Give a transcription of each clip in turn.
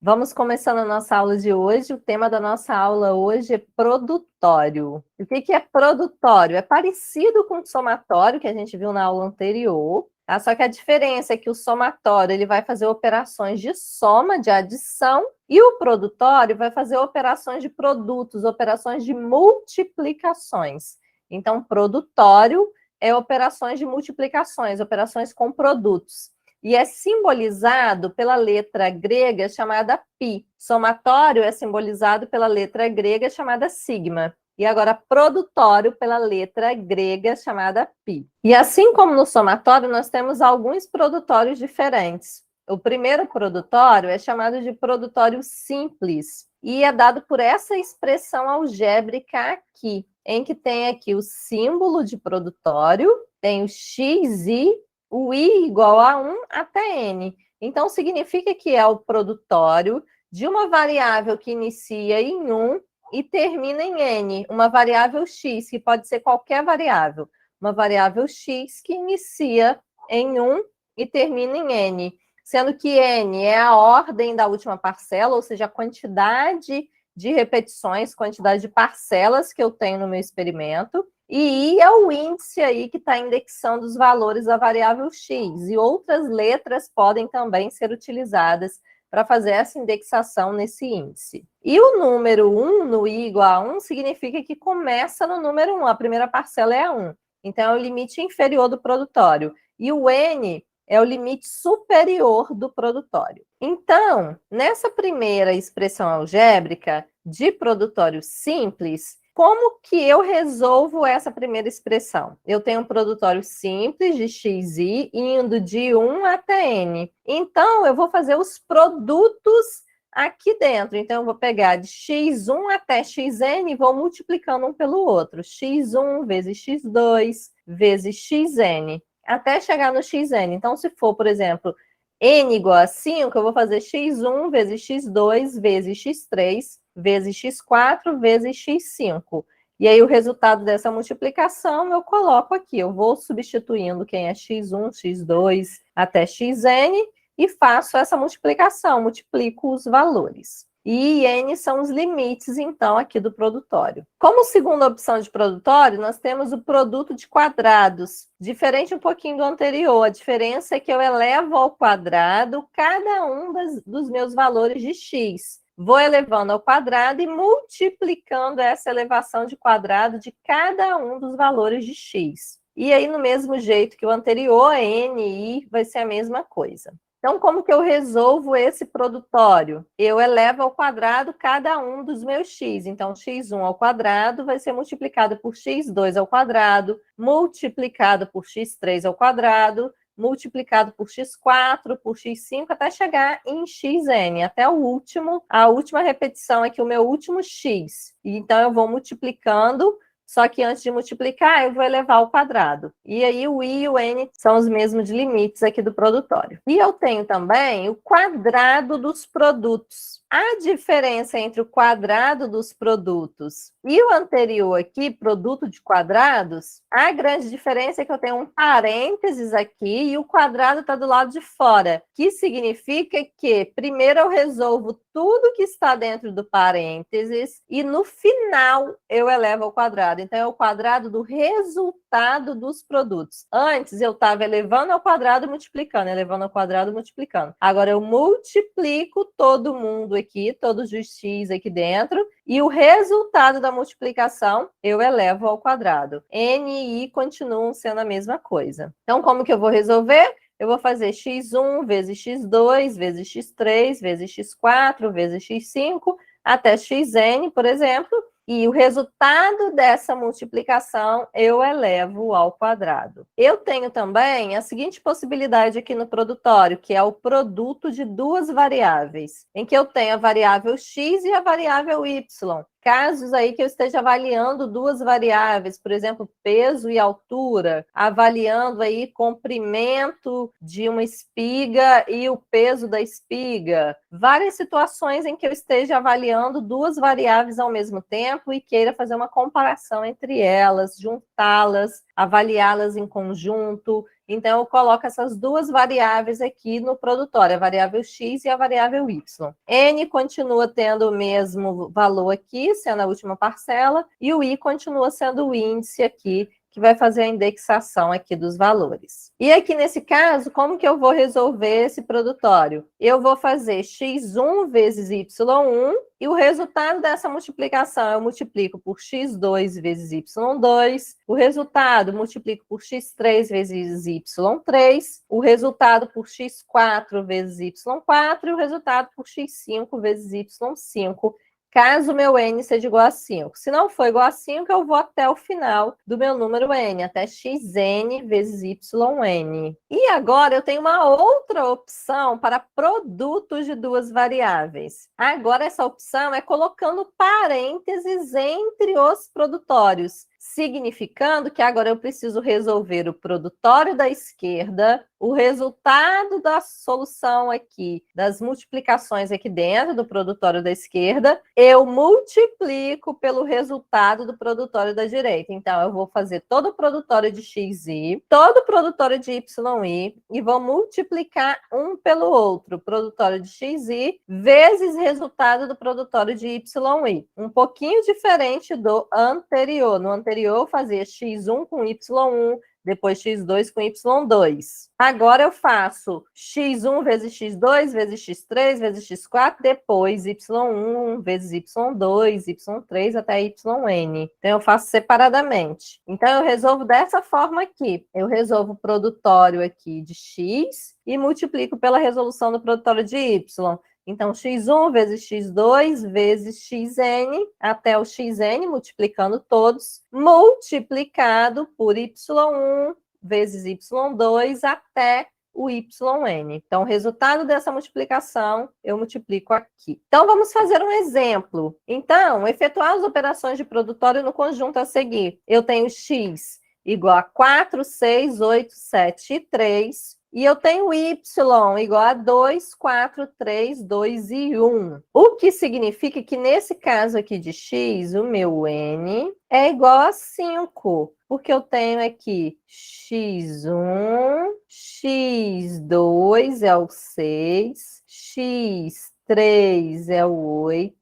Vamos começando a nossa aula de hoje. O tema da nossa aula hoje é produtório. O que é produtório? É parecido com o somatório que a gente viu na aula anterior, tá? Só que a diferença é que o somatório ele vai fazer operações de soma, de adição, e o produtório vai fazer operações de produtos, operações de multiplicações. Então, produtório é operações de multiplicações, operações com produtos. E é simbolizado pela letra grega chamada π. Somatório é simbolizado pela letra grega chamada sigma. E agora, produtório pela letra grega chamada π. E assim como no somatório, nós temos alguns produtórios diferentes. O primeiro produtório é chamado de produtório simples e é dado por essa expressão algébrica aqui, em que tem aqui o símbolo de produtório, tem o x, y, o i igual a 1 até n. Então, significa que é o produtório de uma variável que inicia em 1 e termina em n, uma variável x, que pode ser qualquer variável. Uma variável x que inicia em 1 e termina em n, sendo que n é a ordem da última parcela, ou seja, a quantidade de repetições, quantidade de parcelas que eu tenho no meu experimento, e I é o índice aí que está indexando os valores da variável x, e outras letras podem também ser utilizadas para fazer essa indexação nesse índice. E o número 1, no i igual a 1, significa que começa no número 1, a primeira parcela é a 1. Então, é o limite inferior do produtório. E o n é o limite superior do produtório. Então, nessa primeira expressão algébrica de produtório simples, como que eu resolvo essa primeira expressão? Eu tenho um produtório simples de xi indo de 1 até n. Então, eu vou fazer os produtos aqui dentro. Então, eu vou pegar de x1 até xn e vou multiplicando um pelo outro. x1 vezes x2 vezes xn, até chegar no xn. Então, se for, por exemplo, n igual a 5, eu vou fazer x1 vezes x2 vezes x3 vezes x4 vezes x5. E aí, o resultado dessa multiplicação eu coloco aqui. Eu vou substituindo quem é x1, x2 até xn e faço essa multiplicação, multiplico os valores. E n são os limites, então, aqui do produtório. Como segunda opção de produtório, nós temos o produto de quadrados, diferente um pouquinho do anterior. A diferença é que eu elevo ao quadrado cada um dos meus valores de x. Vou elevando ao quadrado e multiplicando essa elevação de quadrado de cada um dos valores de x. E aí, no mesmo jeito que o anterior, n e i vai ser a mesma coisa. Então, como que eu resolvo esse produtório? Eu elevo ao quadrado cada um dos meus x. Então, x1 ao quadrado vai ser multiplicado por x2 ao quadrado, multiplicado por x3 ao quadrado, multiplicado por x4, por x5, até chegar em xn, até o último. A última repetição é que o meu último x. Então, eu vou multiplicando. Só que antes de multiplicar, eu vou elevar ao quadrado. E aí o i e o n são os mesmos de limites aqui do produtório. E eu tenho também o quadrado dos produtos. A diferença entre o quadrado dos produtos e o anterior aqui, produto de quadrados, a grande diferença é que eu tenho um parênteses aqui e o quadrado está do lado de fora, que significa que primeiro eu resolvo tudo que está dentro do parênteses e no final eu elevo ao quadrado. Então, é o quadrado do resultado dos produtos. Antes, eu estava elevando ao quadrado, multiplicando, elevando ao quadrado, multiplicando. Agora, eu multiplico todo mundo aqui, todos os x aqui dentro, e o resultado da multiplicação eu elevo ao quadrado. N e I continuam sendo a mesma coisa. Então, como que eu vou resolver? Eu vou fazer x1 vezes x2 vezes x3 vezes x4 vezes x5 até xn, por exemplo, e o resultado dessa multiplicação eu elevo ao quadrado. Eu tenho também a seguinte possibilidade aqui no produtório, que é o produto de duas variáveis, em que eu tenho a variável x e a variável y. Casos aí que eu esteja avaliando duas variáveis, por exemplo, peso e altura, avaliando aí comprimento de uma espiga e o peso da espiga. Várias situações em que eu esteja avaliando duas variáveis ao mesmo tempo e queira fazer uma comparação entre elas, juntá-las, avaliá-las em conjunto. Então, eu coloco essas duas variáveis aqui no produtório, a variável x e a variável y. N continua tendo o mesmo valor aqui, sendo a última parcela, e o i continua sendo o índice aqui, que vai fazer a indexação aqui dos valores. E aqui nesse caso, como que eu vou resolver esse produtório? Eu vou fazer x1 vezes y1, e o resultado dessa multiplicação eu multiplico por x2 vezes y2, o resultado multiplico por x3 vezes y3, o resultado por x4 vezes y4 e o resultado por x5 vezes y5, caso o meu n seja igual a 5. Se não for igual a 5, eu vou até o final do meu número n, até xn vezes yn. E agora eu tenho uma outra opção para produtos de duas variáveis. Agora essa opção é colocando parênteses entre os produtórios, significando que agora eu preciso resolver o produtório da esquerda, o resultado da solução aqui, das multiplicações aqui dentro do produtório da esquerda, eu multiplico pelo resultado do produtório da direita. Então, eu vou fazer todo o produtório de xi, todo o produtório de yi, e vou multiplicar um pelo outro, produtório de xi vezes resultado do produtório de yi. Um pouquinho diferente do anterior. No anterior, eu fazia x1 com y1, depois x2 com y2. Agora eu faço x1 vezes x2, vezes x3, vezes x4, depois y1 vezes y2, y3 até yn. Então, eu faço separadamente. Então, eu resolvo dessa forma aqui. Eu resolvo o produtório aqui de x e multiplico pela resolução do produtório de y. Então, x1 vezes x2 vezes xn, até o xn, multiplicando todos, multiplicado por y1 vezes y2 até o yn. Então, o resultado dessa multiplicação, eu multiplico aqui. Então, vamos fazer um exemplo. Então, efetuar as operações de produtório no conjunto a seguir. Eu tenho x igual a 4, 6, 8, 7 e 3. E eu tenho y igual a 2, 4, 3, 2 e 1. O que significa que nesse caso aqui de x, o meu n é igual a 5. Porque eu tenho aqui x1, x2 é o 6, x3 é o 8,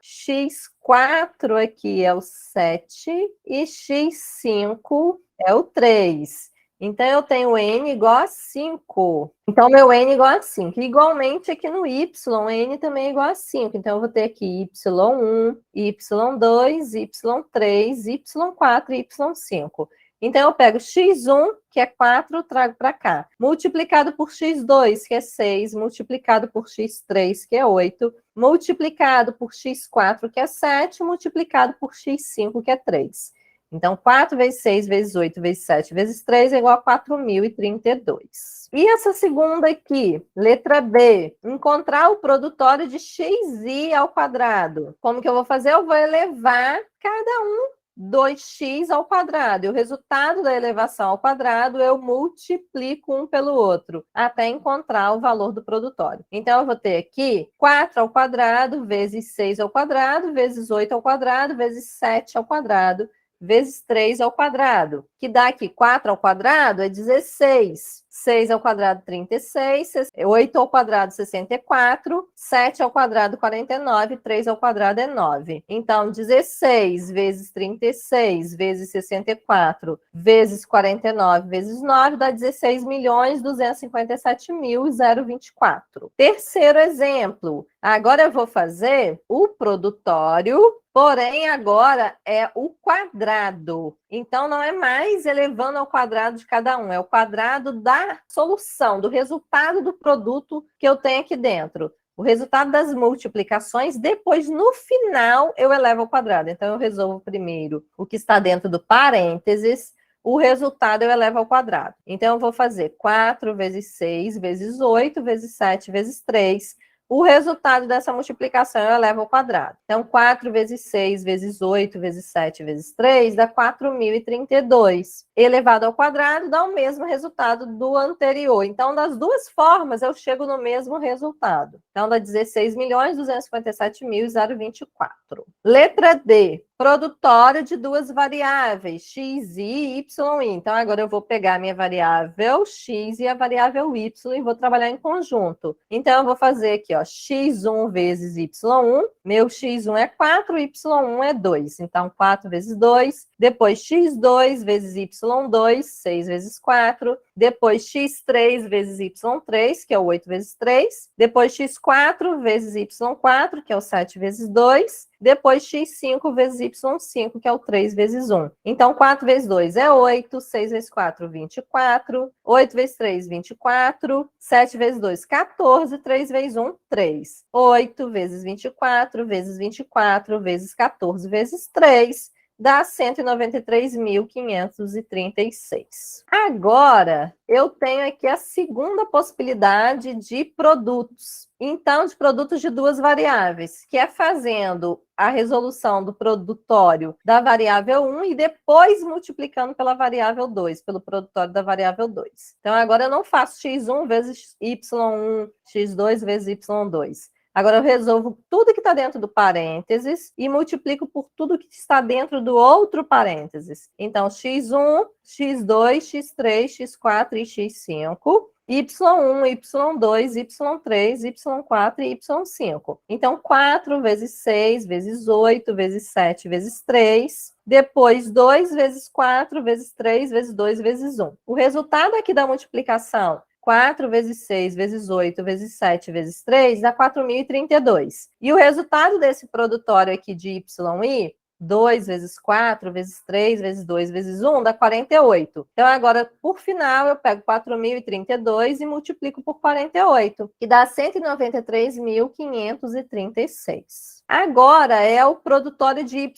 x4 aqui é o 7 e x5 é o 3. Então, eu tenho n igual a 5. Então, meu n é igual a 5. Igualmente, aqui no y, n também é igual a 5. Então, eu vou ter aqui y1, y2, y3, y4 e y5. Então, eu pego x1, que é 4, trago para cá. Multiplicado por x2, que é 6. Multiplicado por x3, que é 8. Multiplicado por x4, que é 7. Multiplicado por x5, que é 3. Então, 4 vezes 6, vezes 8, vezes 7, vezes 3 é igual a 4.032. E essa segunda aqui, letra B, encontrar o produtório de xi ao quadrado. Como que eu vou fazer? Eu vou elevar cada um 2x ao quadrado. E o resultado da elevação ao quadrado, eu multiplico um pelo outro, até encontrar o valor do produtório. Então, eu vou ter aqui 4 ao quadrado, vezes 6 ao quadrado, vezes 8 ao quadrado, vezes 7 ao quadrado, vezes 3 ao quadrado, que dá aqui 4 ao quadrado é 16, 6 ao quadrado 36, 8 ao quadrado 64, 7 ao quadrado 49, 3 ao quadrado é 9. Então, 16 vezes 36 vezes 64 vezes 49 vezes 9 dá 16.257.024. Terceiro exemplo. Agora eu vou fazer o produtório, porém agora é o quadrado. Então, não é mais elevando ao quadrado de cada um, é o quadrado da solução, do resultado do produto que eu tenho aqui dentro. O resultado das multiplicações, depois, no final, eu elevo ao quadrado. Então, eu resolvo primeiro o que está dentro do parênteses, o resultado eu elevo ao quadrado. Então, eu vou fazer 4 vezes 6 vezes 8 vezes 7 vezes 3. O resultado dessa multiplicação eu elevo ao quadrado. Então, 4 vezes 6 vezes 8 vezes 7 vezes 3 dá 4.032. Elevado ao quadrado dá o mesmo resultado do anterior. Então, das duas formas, eu chego no mesmo resultado. Então, dá 16.257.024. Letra D. produtório de duas variáveis, x e y. Então, agora eu vou pegar a minha variável x e a variável y e vou trabalhar em conjunto. Então, eu vou fazer aqui, ó, x1 vezes y1. Meu x1 é 4, y1 é 2. Então, 4 vezes 2. Depois, x2 vezes y2, 6 vezes 4. Depois, x3 vezes y3, que é o 8 vezes 3. Depois, x4 vezes y4, que é o 7 vezes 2. Depois, x5 vezes y5, que é o 3 vezes 1. Então, 4 vezes 2 é 8, 6 vezes 4, 24. 8 vezes 3, 24. 7 vezes 2, 14. 3 vezes 1, 3. 8 vezes 24, vezes 24, vezes 14, vezes 3. Dá 193.536. Agora, eu tenho aqui a segunda possibilidade de produtos. Então, de produtos de duas variáveis, que é fazendo a resolução do produtório da variável 1 e depois multiplicando pela variável 2, pelo produtório da variável 2. Então, agora eu não faço x1 vezes y1, x2 vezes y2. Agora eu resolvo tudo que está dentro do parênteses e multiplico por tudo que está dentro do outro parênteses. Então, x1, x2, x3, x4 e x5. y1, y2, y3, y4 e y5. Então, 4 vezes 6, vezes 8, vezes 7, vezes 3. Depois, 2 vezes 4, vezes 3, vezes 2, vezes 1. O resultado aqui da multiplicação, 4 vezes 6, vezes 8, vezes 7, vezes 3, dá 4.032. E o resultado desse produtório aqui de YI, 2 vezes 4, vezes 3, vezes 2, vezes 1, dá 48. Então, agora, por final, eu pego 4.032 e multiplico por 48, que dá 193.536. Agora é o produtório de YI.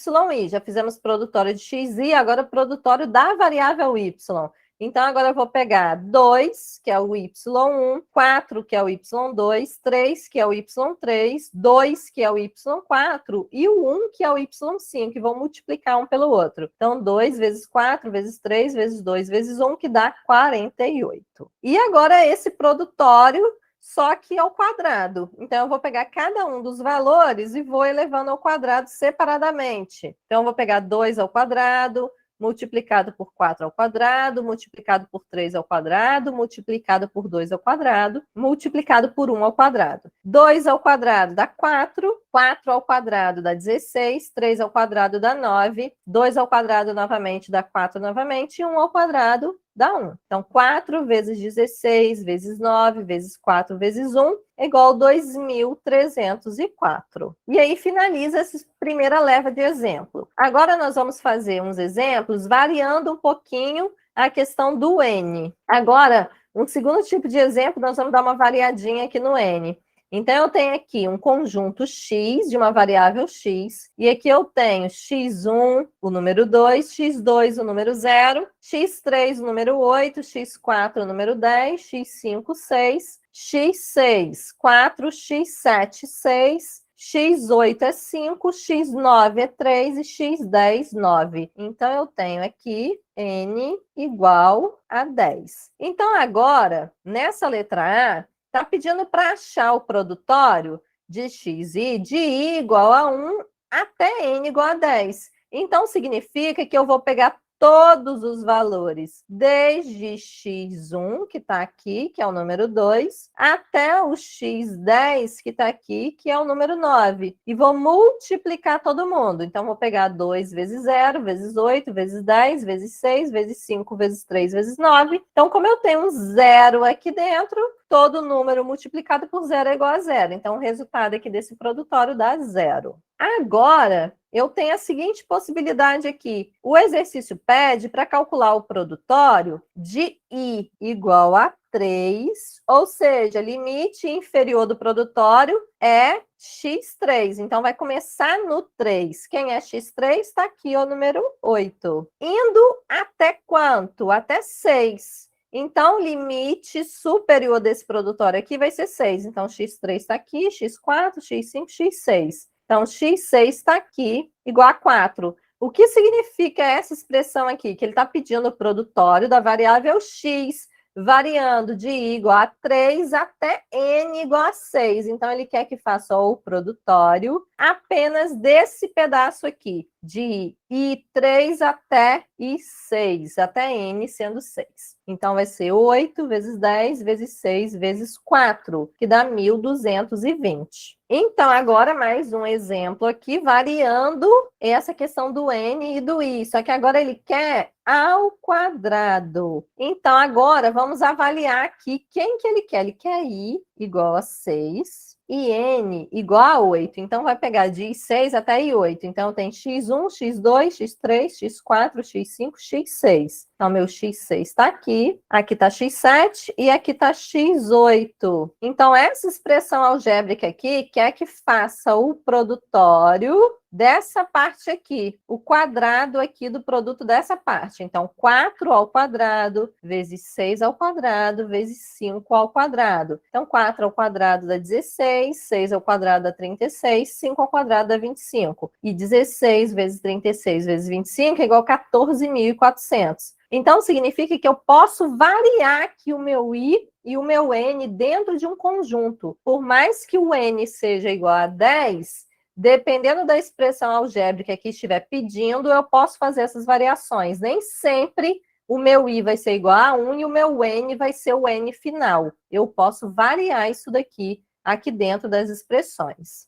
Já fizemos produtório de XI, agora o produtório da variável Y. Então, agora eu vou pegar 2, que é o y1, 4, que é o y2, 3, que é o y3, 2, que é o y4, e o 1, que é o y5, e vou multiplicar um pelo outro. Então, 2 vezes 4, vezes 3, vezes 2, vezes 1, que dá 48. E agora esse produtório, só que ao quadrado. Então, eu vou pegar cada um dos valores e vou elevando ao quadrado separadamente. Então, eu vou pegar 2 ao quadrado, multiplicado por 4 ao quadrado, multiplicado por 3 ao quadrado, multiplicado por 2 ao quadrado, multiplicado por 1 ao quadrado. 2 ao quadrado dá 4, 4 ao quadrado dá 16, 3 ao quadrado dá 9, 2 ao quadrado novamente dá 4 novamente, e 1 ao quadrado dá 1. Então, 4 vezes 16, vezes 9, vezes 4, vezes 1, é igual a 2.304. E aí finaliza essa primeira leva de exemplo. Agora nós vamos fazer uns exemplos variando um pouquinho a questão do N. Agora, um segundo tipo de exemplo, nós vamos dar uma variadinha aqui no N. Então, eu tenho aqui um conjunto x de uma variável x, e aqui eu tenho x1, o número 2, x2, o número 0, x3, o número 8, x4, o número 10, x5, 6, x6, 4, x7, 6, x8 é 5, x9 é 3 e x10, 9. Então, eu tenho aqui n igual a 10. Então, agora, nessa letra A, está pedindo para achar o produtório de xi de i igual a 1 até n igual a 10. Então, significa que eu vou pegar todos os valores, desde x1, que está aqui, que é o número 2, até o x10, que está aqui, que é o número 9. E vou multiplicar todo mundo. Então, vou pegar 2 vezes 0, vezes 8, vezes 10, vezes 6, vezes 5, vezes 3, vezes 9. Então, como eu tenho um 0 aqui dentro, todo número multiplicado por 0 é igual a 0. Então, o resultado aqui desse produtório dá 0. Agora, eu tenho a seguinte possibilidade aqui. O exercício pede para calcular o produtório de i igual a 3, ou seja, limite inferior do produtório é x3. Então, vai começar no 3. Quem é x3? Está aqui o número 8. Indo até quanto? Até 6. Então, o limite superior desse produtório aqui vai ser 6. Então, x3 está aqui, x4, x5, x6. Então, x6 está aqui, igual a 4. O que significa essa expressão aqui? Que ele está pedindo o produtório da variável x, variando de i igual a 3 até n igual a 6. Então, ele quer que faça o produtório apenas desse pedaço aqui, de I3 até I6, até N sendo 6. Então, vai ser 8 vezes 10 vezes 6 vezes 4, que dá 1.220. Então, agora mais um exemplo aqui, variando essa questão do N e do I. Só que agora ele quer ao quadrado. Então, agora vamos avaliar aqui quem que ele quer. Ele quer I igual a 6 e N igual a 8. Então, vai pegar de I6 até I8. Então, tem X1, X2, X3, X4, X5, X6. Então, meu X6 está aqui está X7 e aqui está X8. Então, essa expressão algébrica aqui quer que faça o produtório dessa parte aqui, o quadrado aqui do produto dessa parte. Então, 4 ao quadrado vezes 6 ao quadrado vezes 5 ao quadrado. Então, 4 ao quadrado dá 16, 6 ao quadrado dá 36, 5 ao quadrado dá 25. E 16 vezes 36 vezes 25 é igual a 14.400. Então, significa que eu posso variar aqui o meu I e o meu N dentro de um conjunto. Por mais que o N seja igual a 10, dependendo da expressão algébrica que estiver pedindo, eu posso fazer essas variações. Nem sempre o meu I vai ser igual a 1 e o meu N vai ser o N final. Eu posso variar isso daqui aqui dentro das expressões.